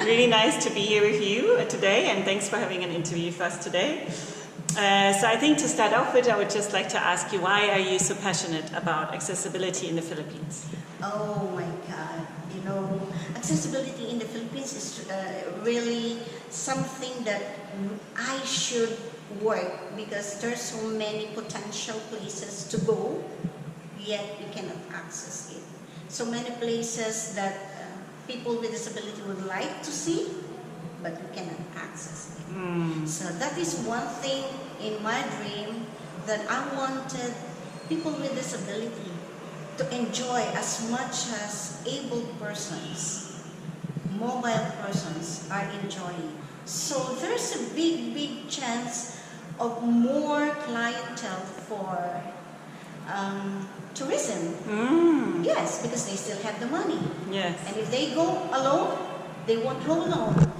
Really nice to be here with you today, and thanks for having an interview with us today. So I think to start off with, I would just like to ask you, why are you so passionate about accessibility in the Philippines? Oh my God, you know, accessibility in the Philippines is really something that I should work, because there's so many potential places to go, yet we cannot access it. So many places that people with disability would like to see, but we cannot access it. So that is one thing in my dream, that I wanted people with disability to enjoy as much as able persons, mobile persons are enjoying. So there's a big chance of more clientele for tourism. Yes, because they still have the money. Yes. And if they go alone, they won't go alone.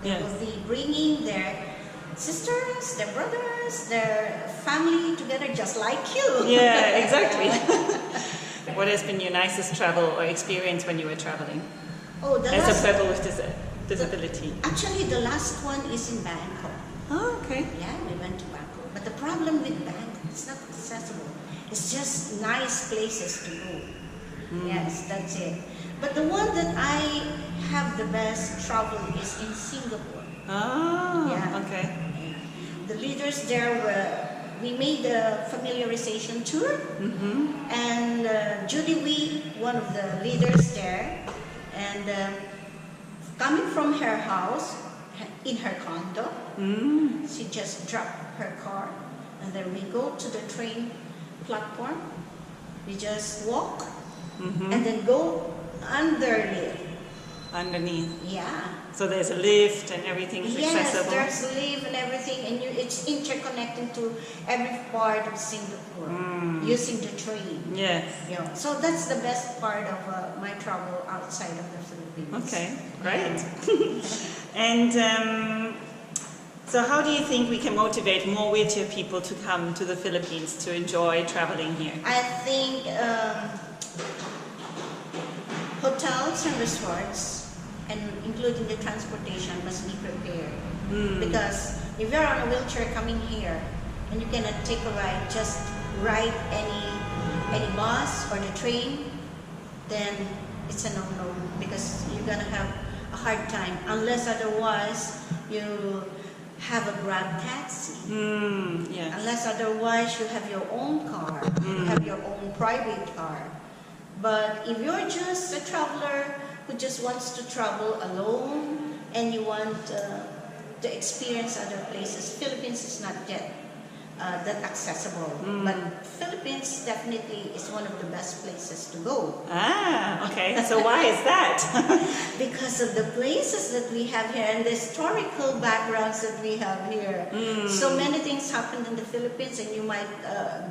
They Yes. will be bringing their sisters, their brothers, their family together, just like you. Yeah, exactly. What has been your nicest travel or experience when you were traveling? Oh, the As a last, travel with disability? actually, the last one is in Bangkok. Oh, okay. Yeah, we went to Bangkok. But the problem with Bangkok, it's not accessible. It's just nice places to go. Yes, that's it. But the one that I have the best travel is in Singapore. Oh, Yeah. okay. The leaders there we made a familiarization tour, and Judy Wee, one of the leaders there, and coming from her house, in her condo, she just dropped her car, and then we go to the train platform, we just walk, and then go underneath. Underneath. Yeah. So there's a lift and everything is Yes, accessible? there's a lift and everything, and it's interconnecting to every part of Singapore using the train. Yes. Yeah. So that's the best part of my travel outside of the Philippines. Okay, great. And so how do you think we can motivate more wheelchair people to come to the Philippines to enjoy traveling here? I think hotels and resorts, and including the transportation, must be prepared. Because if you're on a wheelchair coming here and you cannot take a ride, just ride any bus or the train, then it's a no-no, because you're gonna have a hard time, unless otherwise you have a Grab taxi. Yes. Unless otherwise you have your own car, you have your own private car. But if you're just a traveler who just wants to travel alone and you want to experience other places, Philippines is not yet that accessible. But Philippines definitely is one of the best places to go. Ah, okay. So why is that? Because of the places that we have here and the historical backgrounds that we have here. So many things happened in the Philippines, and you might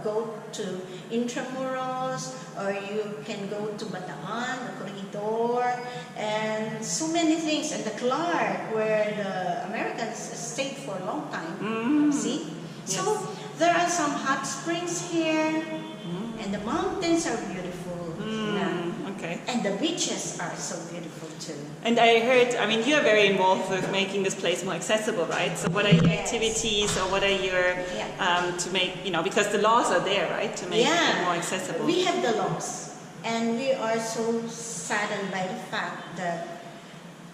go to Intramuros, or you can go to Bataan, the Corregidor, and so many things. And the Clark, where the Americans stayed for a long time. See? Yes. So there are some hot springs here, and the mountains are beautiful. Yeah. Okay. And the beaches are so beautiful too. And I heard, I mean, you're very involved with making this place more accessible, right? So what are your Yes. activities, or what are your, to make, because the laws are there, right? To make it more accessible. We have the laws, and we are so saddened by the fact that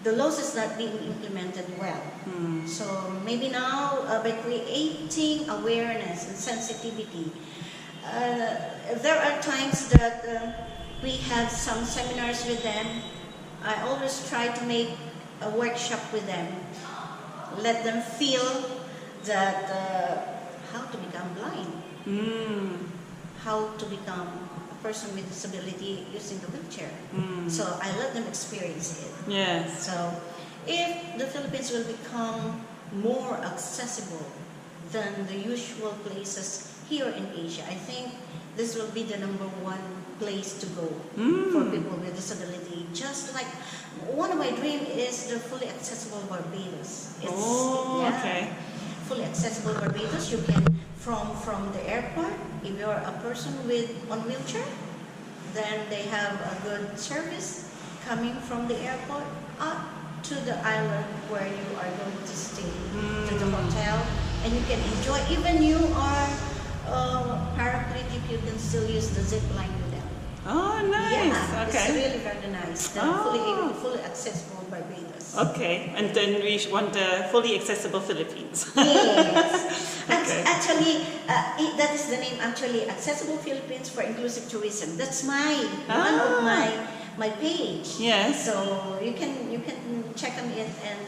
the laws is not being implemented well. So maybe now, by creating awareness and sensitivity, there are times that we have some seminars with them. I always try to make a workshop with them, let them feel that how to become blind, how to become a person with disability using the wheelchair. So I let them experience it. Yes. So if the Philippines will become more accessible than the usual places here in Asia, I think this will be the #1 place to go for people with disability. Just like one of my dreams is the fully accessible Barbados. Okay. Fully accessible Barbados. You can from the airport, if you're a person on wheelchair, then they have a good service. coming from the airport up to the island where you are going to stay, to the hotel, and you can enjoy. Even you are paraplegic, you can still use the zip line with them. Oh, nice. Yeah, Okay. it's really very nice. Fully accessible Barbados. Okay, and then we want the fully accessible Philippines. Yes. Okay. Actually, that is the name. Actually, Accessible Philippines for Inclusive Tourism. That's one of my page. Yes. So you can check them in, and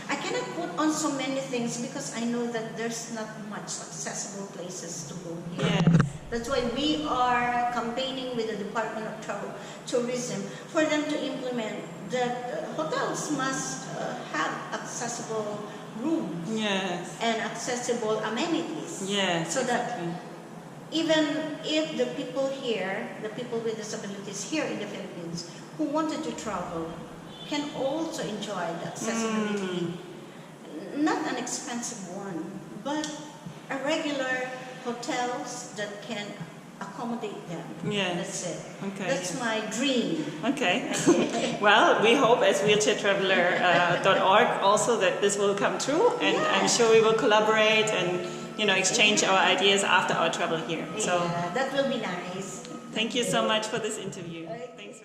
I cannot put on so many things because I know that there's not much accessible places to go here. Yes. That's why we are campaigning with the Department of Tourism for them to implement that hotels must have accessible rooms. Yes. And accessible amenities. Yes. So that even if the people here, the people with disabilities here in the Philippines who wanted to travel can also enjoy the accessibility. Not an expensive one, but a regular hotels that can accommodate them. Yes. That's it. Okay. That's my dream. Okay. Well, we hope as wheelchairtraveller.org also that this will come true, and I'm sure we will collaborate and exchange our ideas after our travel here. So Yeah, that will be nice. thank you so much for this interview. Thanks.